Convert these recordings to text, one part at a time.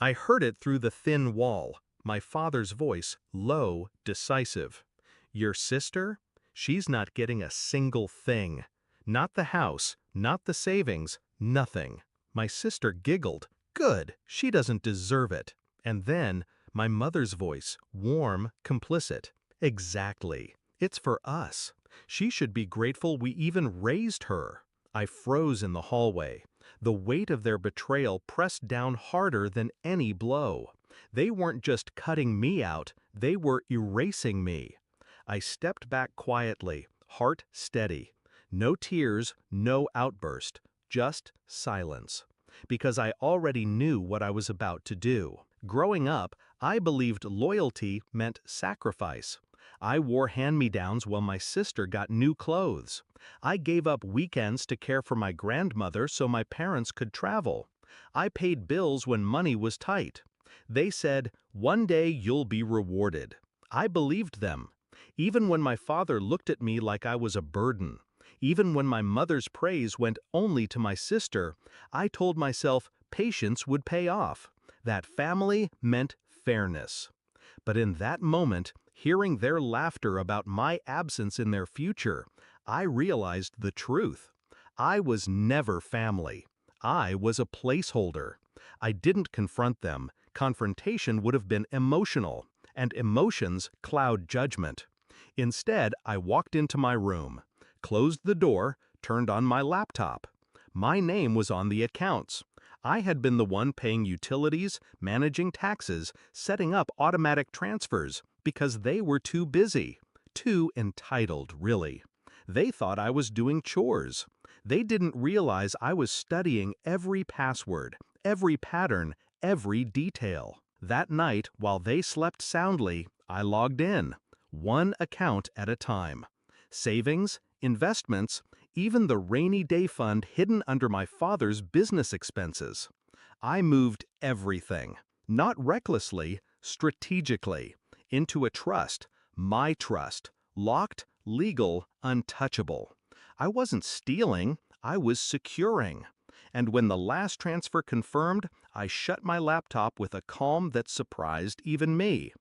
I heard it through the thin wall, my father's voice, low, decisive. Your sister? She's not getting a single thing. Not the house, not the savings, nothing. My sister giggled. Good, she doesn't deserve it. And then, my mother's voice, warm, complicit. Exactly. It's for us. She should be grateful we even raised her. I froze in the hallway. The weight of their betrayal pressed down harder than any blow. They weren't just cutting me out, they were erasing me. I stepped back quietly, heart steady. No tears, no outburst, just silence. Because I already knew what I was about to do. Growing up, I believed loyalty meant sacrifice. I wore hand-me-downs while my sister got new clothes. I gave up weekends to care for my grandmother so my parents could travel. I paid bills when money was tight. They said, "One day you'll be rewarded." I believed them. Even when my father looked at me like I was a burden. Even when my mother's praise went only to my sister, I told myself patience would pay off. That family meant fairness. But in that moment, hearing their laughter about my absence in their future, I realized the truth. I was never family. I was a placeholder. I didn't confront them. Confrontation would have been emotional, and emotions cloud judgment. Instead, I walked into my room, closed the door, turned on my laptop. My name was on the accounts. I had been the one paying utilities, managing taxes, setting up automatic transfers, because they were too busy. Too entitled, really. They thought I was doing chores. They didn't realize I was studying every password, every pattern, every detail. That night, while they slept soundly, I logged in, one account at a time. Savings, investments, even the rainy day fund hidden under my father's business expenses. I moved everything, not recklessly, strategically, into a trust, my trust, locked, legal, untouchable. I wasn't stealing, I was securing. And when the last transfer confirmed, I shut my laptop with a calm that surprised even me.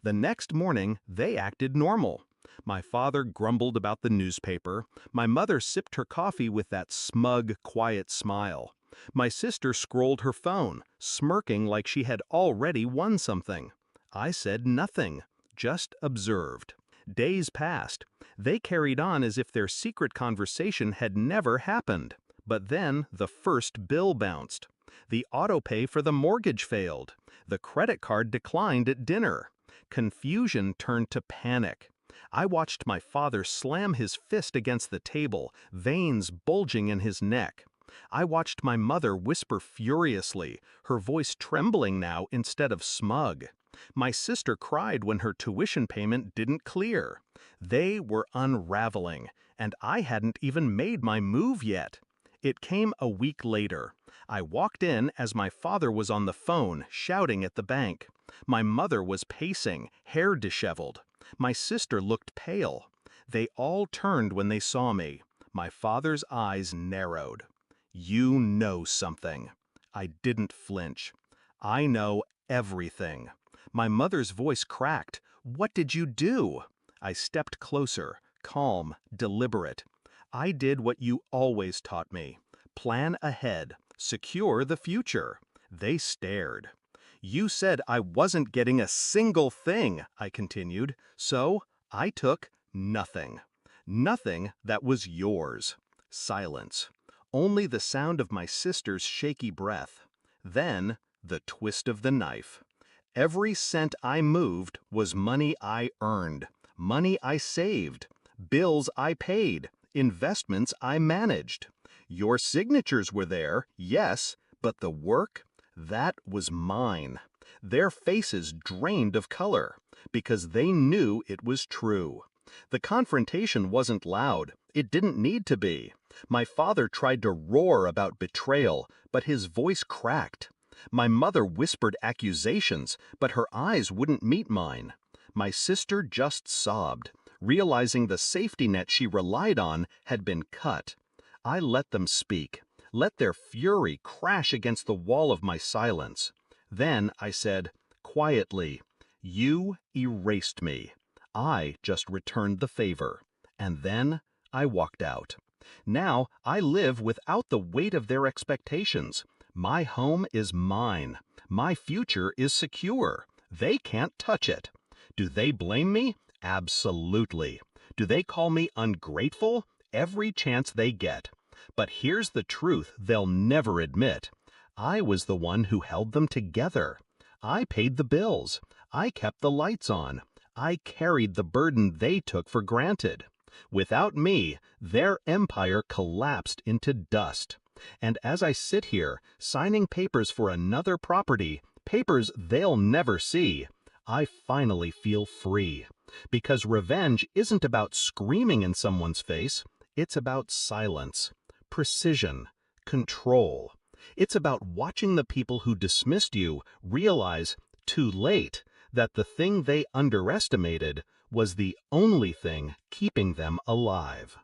The next morning, they acted normal. My father grumbled about the newspaper. My mother sipped her coffee with that smug, quiet smile. My sister scrolled her phone, smirking like she had already won something. I said nothing, just observed. Days passed. They carried on as if their secret conversation had never happened. But then the first bill bounced. The autopay for the mortgage failed. The credit card declined at dinner. Confusion turned to panic. I watched my father slam his fist against the table, veins bulging in his neck. I watched my mother whisper furiously, her voice trembling now instead of smug. My sister cried when her tuition payment didn't clear. They were unraveling, and I hadn't even made my move yet. It came a week later. I walked in as my father was on the phone, shouting at the bank. My mother was pacing, hair disheveled. My sister looked pale. They all turned when they saw me. My father's eyes narrowed. "You know something." I didn't flinch. "I know everything." My mother's voice cracked. "What did you do?" I stepped closer, calm, deliberate. "I did what you always taught me. Plan ahead. Secure the future." They stared. "You said I wasn't getting a single thing," I continued, "so I took nothing. Nothing that was yours." Silence. Only the sound of my sister's shaky breath. Then, the twist of the knife. Every cent I moved was money I earned, money I saved, bills I paid, investments I managed. Your signatures were there, yes, but the work? That was mine. Their faces drained of color, because they knew it was true. The confrontation wasn't loud. It didn't need to be. My father tried to roar about betrayal, but his voice cracked. My mother whispered accusations, but her eyes wouldn't meet mine. My sister just sobbed, realizing the safety net she relied on had been cut. I let them speak, let their fury crash against the wall of my silence. Then I said, quietly, "You erased me. I just returned the favor." And then I walked out. Now I live without the weight of their expectations. My home is mine. My future is secure. They can't touch it. Do they blame me? Absolutely. Do they call me ungrateful? Every chance they get. But here's the truth they'll never admit. I was the one who held them together. I paid the bills. I kept the lights on. I carried the burden they took for granted. Without me, their empire collapsed into dust. And as I sit here, signing papers for another property, papers they'll never see, I finally feel free. Because revenge isn't about screaming in someone's face, it's about silence, precision, control. It's about watching the people who dismissed you realize, too late, that the thing they underestimated was the only thing keeping them alive.